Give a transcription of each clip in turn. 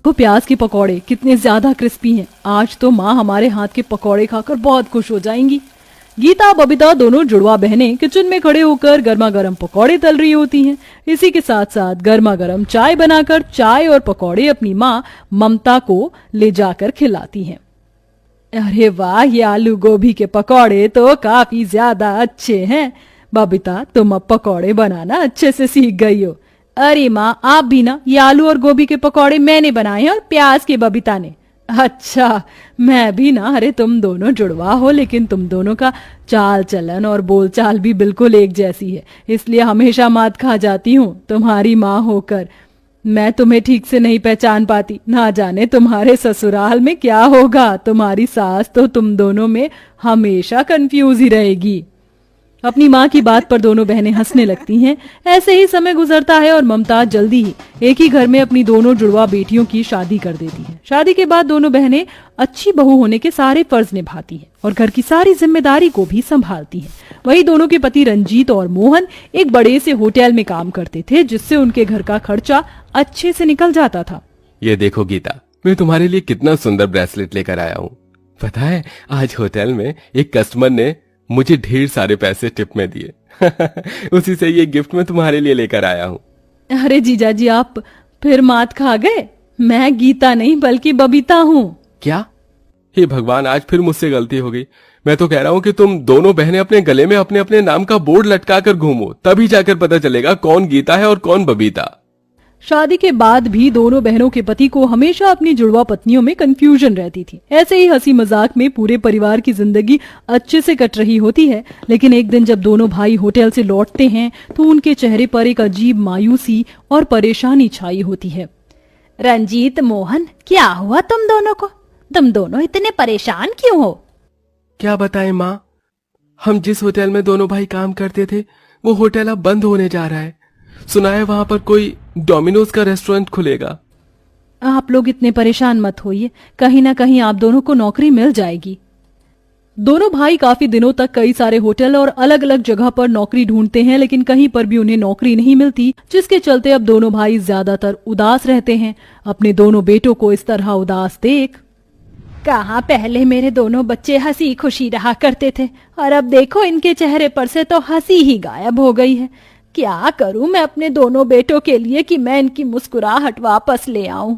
वो प्याज के पकौड़े कितने ज्यादा क्रिस्पी हैं। आज तो माँ हमारे हाथ के पकौड़े खाकर बहुत खुश हो जाएंगी। गीता बबीता दोनों जुड़वा बहनें किचन में खड़े होकर गर्मा गर्म पकौड़े तल रही होती हैं। इसी के साथ साथ गर्मा गर्म चाय बनाकर चाय और पकौड़े अपनी माँ ममता को ले जाकर खिलाती हैं। अरे वाह, ये आलू गोभी के पकौड़े तो काफी ज्यादा अच्छे हैं। बबीता, तुम अब पकौड़े बनाना अच्छे से सीख गई हो। अरे माँ, आप भी ना, ये आलू और गोभी के पकौड़े मैंने बनाए हैं और प्याज के बबीता ने। अच्छा, मैं भी ना। अरे तुम दोनों जुड़वा हो, लेकिन तुम दोनों का चाल चलन और बोलचाल भी बिल्कुल एक जैसी है, इसलिए हमेशा मात खा जाती हूँ तुम्हारी माँ होकर। मैं तुम्हें ठीक से नहीं पहचान पाती, ना जाने तुम्हारे ससुराल में क्या होगा। तुम्हारी सास तो तुम दोनों में हमेशा कंफ्यूज ही रहेगी। अपनी माँ की बात पर दोनों बहनें हंसने लगती हैं। ऐसे ही समय गुजरता है और ममता जल्दी ही एक ही घर में अपनी दोनों जुड़वा बेटियों की शादी कर देती है। शादी के बाद दोनों बहनें अच्छी बहू होने के सारे फर्ज निभाती हैं और घर की सारी जिम्मेदारी को भी संभालती हैं। वही दोनों के पति रंजीत और मोहन एक बड़े से होटल में काम करते थे, जिससे उनके घर का खर्चा अच्छे से निकल जाता था। ये देखो गीता, मैं तुम्हारे लिए कितना सुंदर ब्रेसलेट लेकर आया हूँ। पता है, आज होटल में एक कस्टमर ने मुझे ढेर सारे पैसे टिप में दिए। उसी से ये गिफ्ट मैं तुम्हारे लिए लेकर आया हूँ। अरे जीजा जी, आप फिर मात खा गए। मैं गीता नहीं बल्कि बबीता हूँ। क्या? हे भगवान, आज फिर मुझसे गलती हो गई। मैं तो कह रहा हूँ कि तुम दोनों बहनें अपने गले में अपने अपने नाम का बोर्ड लटका कर घूमो, तभी जाकर पता चलेगा कौन गीता है और कौन बबीता। शादी के बाद भी दोनों बहनों के पति को हमेशा अपनी जुड़वा पत्नियों में कंफ्यूजन रहती थी। ऐसे ही हंसी मजाक में पूरे परिवार की जिंदगी अच्छे से कट रही होती है। लेकिन एक दिन जब दोनों भाई होटल से लौटते हैं तो उनके चेहरे पर एक अजीब मायूसी और परेशानी छाई होती है। रंजीत, मोहन, क्या हुआ तुम दोनों को? तुम दोनों इतने परेशान क्यों हो? क्या बताएं माँ, हम जिस होटल में दोनों भाई काम करते थे वो होटल अब बंद होने जा रहा है। सुना है वहां पर कोई डोमिनोज का रेस्टोरेंट खुलेगा। आप लोग इतने परेशान मत होइए, कहीं ना कहीं आप दोनों को नौकरी मिल जाएगी। दोनों भाई काफी दिनों तक कई सारे होटल और अलग अलग जगह पर नौकरी ढूंढते हैं, लेकिन कहीं पर भी उन्हें नौकरी नहीं मिलती, जिसके चलते अब दोनों भाई ज्यादातर उदास रहते हैं। अपने दोनों बेटों को इस तरह उदास देख, कहाँ पहले मेरे दोनों बच्चे हंसी खुशी रहा करते थे और अब देखो इनके चेहरे पर से तो हंसी ही गायब हो गई है। क्या करूं मैं अपने दोनों बेटों के लिए कि मैं इनकी मुस्कुराहट वापस ले आऊं।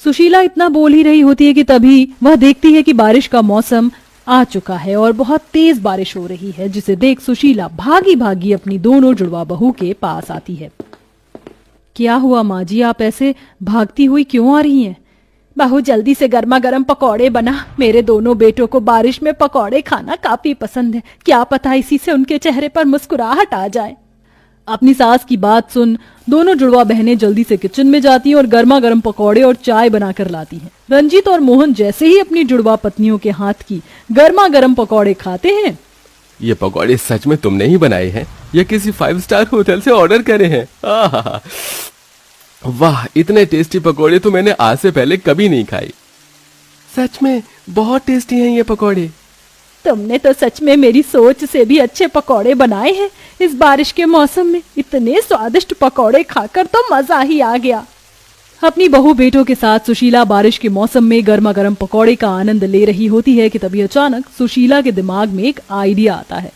सुशीला इतना बोल ही रही होती है कि तभी वह देखती है कि बारिश का मौसम आ चुका है और बहुत तेज बारिश हो रही है, जिसे देख सुशीला भागी भागी अपनी दोनों जुड़वा बहू के पास आती है। क्या हुआ माँ जी, आप ऐसे भागती हुई क्यों आ रही हैं? बहू, जल्दी से गर्मा गर्म पकौड़े बना। मेरे दोनों बेटों को बारिश में पकौड़े खाना काफी पसंद है। क्या पता इसी से उनके चेहरे पर मुस्कुराहट आ जाए। अपनी सास की बात सुन दोनों जुड़वा बहनें जल्दी से किचन में जाती हैं और गर्मा गर्म पकौड़े और चाय बनाकर लाती हैं। रंजीत और मोहन जैसे ही अपनी जुड़वा पत्नियों के हाथ की गर्मा गर्म पकौड़े खाते हैं। ये पकौड़े सच में तुमने ही बनाए हैं या किसी 5 स्टार होटल से ऑर्डर करे हैं? वाह, इतने टेस्टी पकौड़े तो मैंने आज से पहले कभी नहीं खाए। सच में बहुत टेस्टी हैं ये पकौड़े। तुमने तो सच में मेरी सोच से भी अच्छे पकौड़े बनाए हैं। इस बारिश के मौसम में इतने स्वादिष्ट पकौड़े खाकर तो मजा ही आ गया। अपनी बहू बेटों के साथ सुशीला बारिश के मौसम में गर्मा गर्म पकौड़े का आनंद ले रही होती है कि तभी अचानक सुशीला के दिमाग में एक आइडिया आता है।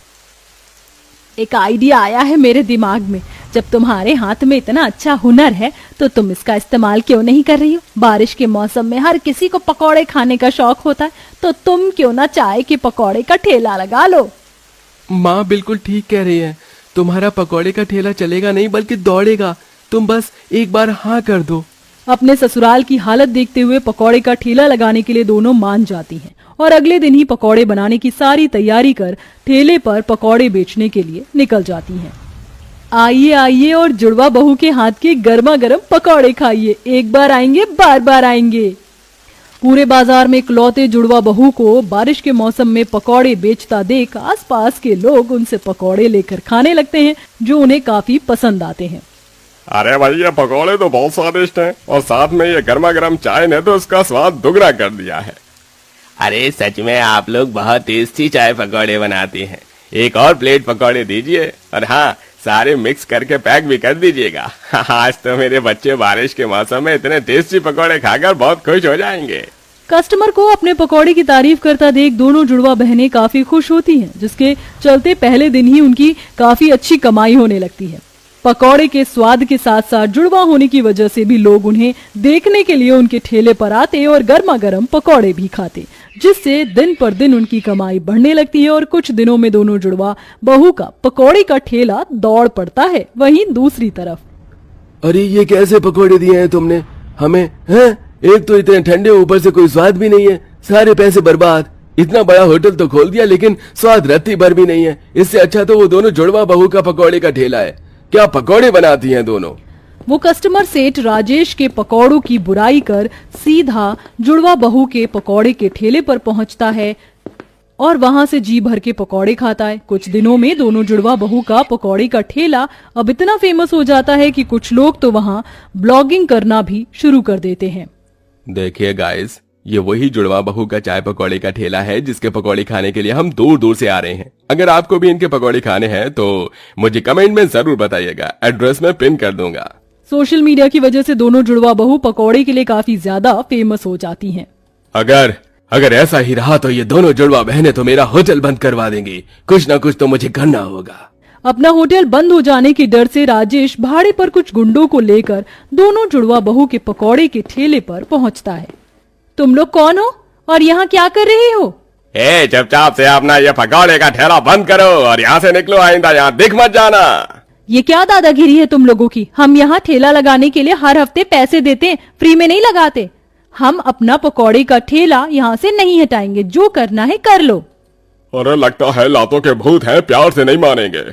एक आइडिया आया है मेरे दिमाग में। जब तुम्हारे हाथ में इतना अच्छा हुनर है तो तुम इसका इस्तेमाल क्यों नहीं कर रही हो? बारिश के मौसम में हर किसी को पकौड़े खाने का शौक होता है, तो तुम क्यों ना चाय के पकौड़े का ठेला लगा लो। माँ बिल्कुल ठीक कह रही है। तुम्हारा पकौड़े का ठेला चलेगा नहीं बल्कि दौड़ेगा। तुम बस एक बार हाँ कर दो। अपने ससुराल की हालत देखते हुए पकौड़े का ठेला लगाने के लिए दोनों मान जाती हैं और अगले दिन ही पकौड़े बनाने की सारी तैयारी कर ठेले पर पकौड़े बेचने के लिए निकल जाती हैं। आइए आइए और जुड़वा बहू के हाथ के गर्मा गर्म पकौड़े खाइए। एक बार आएंगे बार बार आएंगे। पूरे बाजार में इकलौते जुड़वा बहू को बारिश के मौसम में पकौड़े बेचता देख आसपास के लोग उनसे पकौड़े लेकर खाने लगते हैं, जो उन्हें काफी पसंद आते हैं। अरे भाई, ये पकौड़े तो बहुत स्वादिष्ट हैं और साथ में ये गर्मा गर्म चाय ने तो उसका स्वाद दुगना कर दिया है। अरे सच में आप लोग बहुत टेस्टी चाय पकौड़े बनाते हैं। एक और प्लेट पकौड़े दीजिए। और हाँ, सारे मिक्स करके पैक भी कर दीजिएगा। आज तो मेरे बच्चे बारिश के मौसम में इतने टेस्टी पकौड़े खाकर बहुत खुश हो जाएंगे। कस्टमर को अपने पकौड़े की तारीफ करता देख दोनों जुड़वा बहनें काफी खुश होती हैं, जिसके चलते पहले दिन ही उनकी काफी अच्छी कमाई होने लगती है। पकौड़े के स्वाद के साथ साथ जुड़वा होने की वजह से भी लोग उन्हें देखने के लिए उनके ठेले पर आते और गर्मा गर्म पकौड़े भी खाते, जिससे दिन पर दिन उनकी कमाई बढ़ने लगती है और कुछ दिनों में दोनों जुड़वा बहू का पकौड़े का ठेला दौड़ पड़ता है। वहीं दूसरी तरफ, अरे ये कैसे पकौड़े दिए हैं तुमने हमें, हैं? एक तो इतने ठंडे, ऊपर से कोई स्वाद भी नहीं है, सारे पैसे बर्बाद। इतना बड़ा होटल तो खोल दिया लेकिन स्वाद रत्ती भर भी नहीं है। इससे अच्छा तो वो दोनों जुड़वा बहू का पकौड़े का ठेला है। क्या पकौड़े बनाती हैं दोनों। वो कस्टमर सेठ राजेश के पकौड़ों की बुराई कर सीधा जुड़वा बहू के पकौड़े के ठेले पर पहुंचता है और वहां से जी भर के पकौड़े खाता है। कुछ दिनों में दोनों जुड़वा बहू का पकौड़े का ठेला अब इतना फेमस हो जाता है कि कुछ लोग तो वहां ब्लॉगिंग करना भी शुरू कर देते हैं। देखिए गाइस, ये वही जुड़वा बहू का चाय पकौड़े का ठेला है जिसके पकौड़े खाने के लिए हम दूर दूर से आ रहे हैं। अगर आपको भी इनके पकौड़े खाने हैं तो मुझे कमेंट में जरूर बताइएगा, एड्रेस में पिन कर दूंगा। सोशल मीडिया की वजह से दोनों जुड़वा बहू पकौड़े के लिए काफी ज्यादा फेमस हो जाती हैं। अगर ऐसा ही रहा तो ये दोनों जुड़वा बहनें तो मेरा होटल बंद करवा देंगी। कुछ ना कुछ तो मुझे करना होगा। अपना होटल बंद हो जाने के डर से राजेश भाड़े पर कुछ गुंडों को लेकर दोनों जुड़वा बहू के पकौड़े के ठेले पर पहुंचता है। तुम लोग कौन हो और यहाँ क्या कर रहे हो? चुपचाप से अपना ये पकौड़े का ठेला बंद करो और यहाँ से निकलो, आइंदा यहाँ दिख मत जाना। ये क्या दादागिरी है तुम लोगों की? हम यहाँ ठेला लगाने के लिए हर हफ्ते पैसे देते हैं, फ्री में नहीं लगाते। हम अपना पकौड़े का ठेला यहाँ से नहीं हटाएंगे, जो करना है कर लो। अरे लगता है लातों के भूत हैं, प्यार से नहीं मानेंगे।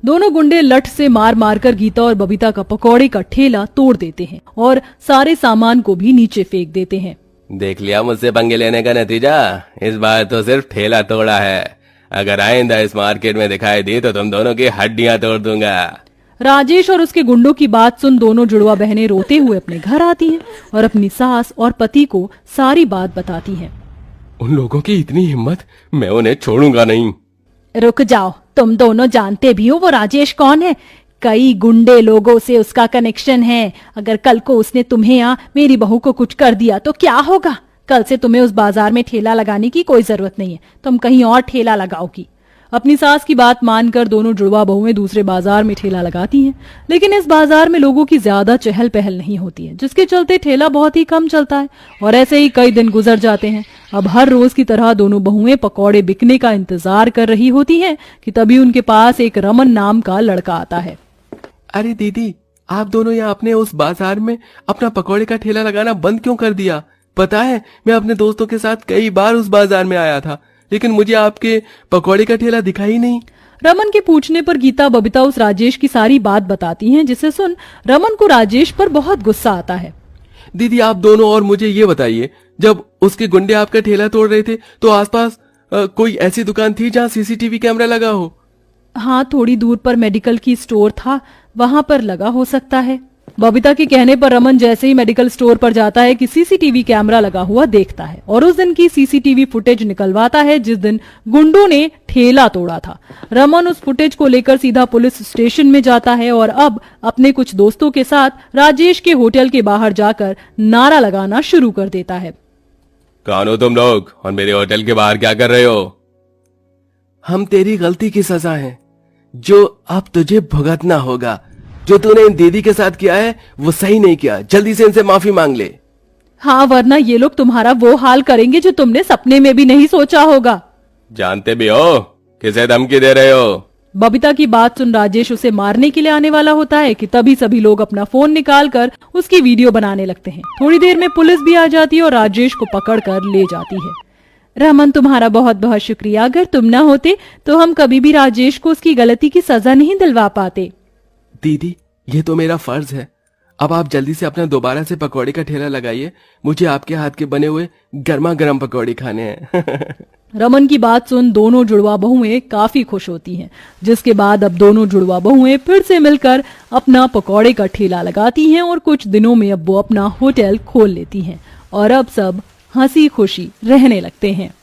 दोनों गुंडे लठ से मार मार कर गीता और बबीता का पकौड़े का ठेला तोड़ देते हैं और सारे सामान को भी नीचे फेंक देते हैं। देख लिया मुझसे पंगे लेने का नतीजा। इस बार तो सिर्फ ठेला तोड़ा है, अगर आइंदा इस मार्केट में दिखाई दी तो तुम दोनों की हड्डियां तोड़ दूंगा। राजेश और उसके गुंडों की बात सुन दोनों जुड़वा बहनें रोते हुए अपने घर आती हैं और अपनी सास और पति को सारी बात बताती हैं। उन लोगों की इतनी हिम्मत, मैं उन्हें छोड़ूंगा नहीं। रुक जाओ, तुम दोनों जानते भी हो वो राजेश कौन है। कई गुंडे लोगों से उसका कनेक्शन है। अगर कल को उसने तुम्हें या मेरी बहू को कुछ कर दिया तो क्या होगा? कल से तुम्हें उस बाजार में ठेला लगाने की कोई जरूरत नहीं है, तुम कहीं और ठेला लगाओगी। अपनी सास की बात मानकर दोनों जुड़वा बहुएं दूसरे बाजार में ठेला लगाती हैं, लेकिन इस बाजार में लोगों की ज्यादा चहल पहल नहीं होती है, जिसके चलते ठेला बहुत ही कम चलता है और ऐसे ही कई दिन गुजर जाते हैं। अब हर रोज की तरह दोनों बहुएं पकौड़े बिकने का इंतजार कर रही होती हैं कि तभी उनके पास एक रमन नाम का लड़का आता है। अरे दीदी, आप दोनों यहाँ अपने उस बाजार में अपना पकौड़े का ठेला लगाना बंद क्यों कर दिया? पता है, मैं अपने दोस्तों के साथ कई बार उस बाजार में आया था, लेकिन मुझे आपके पकौड़े का ठेला दिखा ही नहीं। रमन के पूछने पर गीता बबीता उस राजेश की सारी बात बताती हैं, जिसे सुन रमन को राजेश पर बहुत गुस्सा आता है। दीदी, आप दोनों और मुझे ये बताइए, जब उसके गुंडे आपका ठेला तोड़ रहे थे तो आसपास कोई ऐसी दुकान थी जहाँ सीसीटीवी कैमरा लगा हो? हाँ, थोड़ी दूर पर मेडिकल की स्टोर था, वहां पर लगा हो सकता है। बबीता के कहने पर रमन जैसे ही मेडिकल स्टोर पर जाता है कि सीसीटीवी कैमरा लगा हुआ देखता है और उस दिन की सीसीटीवी फुटेज निकलवाता है जिस दिन गुंडों ने ठेला तोड़ा था। रमन उस फुटेज को लेकर सीधा पुलिस स्टेशन में जाता है और अब अपने कुछ दोस्तों के साथ राजेश के होटल के बाहर जाकर नारा लगाना शुरू कर देता है। कौन हो तुम लोग और मेरे होटल के बाहर क्या कर रहे हो? हम तेरी गलती की सजा हैं, जो अब तुझे भुगतना होगा। जो तूने इन दीदी के साथ किया है वो सही नहीं किया, जल्दी से इनसे माफी मांग ले। हाँ, वरना ये लोग तुम्हारा वो हाल करेंगे जो तुमने सपने में भी नहीं सोचा होगा। जानते भी हो किसे धमकी दे रहे हो? बबीता की बात सुन राजेश उसे मारने के लिए आने वाला होता है कि तभी सभी लोग अपना फोन निकालकर उसकी वीडियो बनाने लगते हैं। थोड़ी देर में पुलिस भी आ जाती है और राजेश को पकड़कर ले जाती है। रमन, तुम्हारा बहुत बहुत शुक्रिया। अगर तुम न होते तो हम कभी भी राजेश को उसकी गलती की सजा नहीं दिलवा पाते। दीदी, ये तो मेरा फर्ज है। अब आप जल्दी से अपना दोबारा से पकौड़े का ठेला लगाइए, मुझे आपके हाथ के बने हुए गर्मा गर्म पकौड़े खाने हैं। रमन की बात सुन दोनों जुड़वा बहुएं काफी खुश होती हैं, जिसके बाद अब दोनों जुड़वा बहुएं फिर से मिलकर अपना पकौड़े का ठेला लगाती हैं और कुछ दिनों में अब वो अपना होटल खोल लेती हैं और अब सब हंसी खुशी रहने लगते हैं।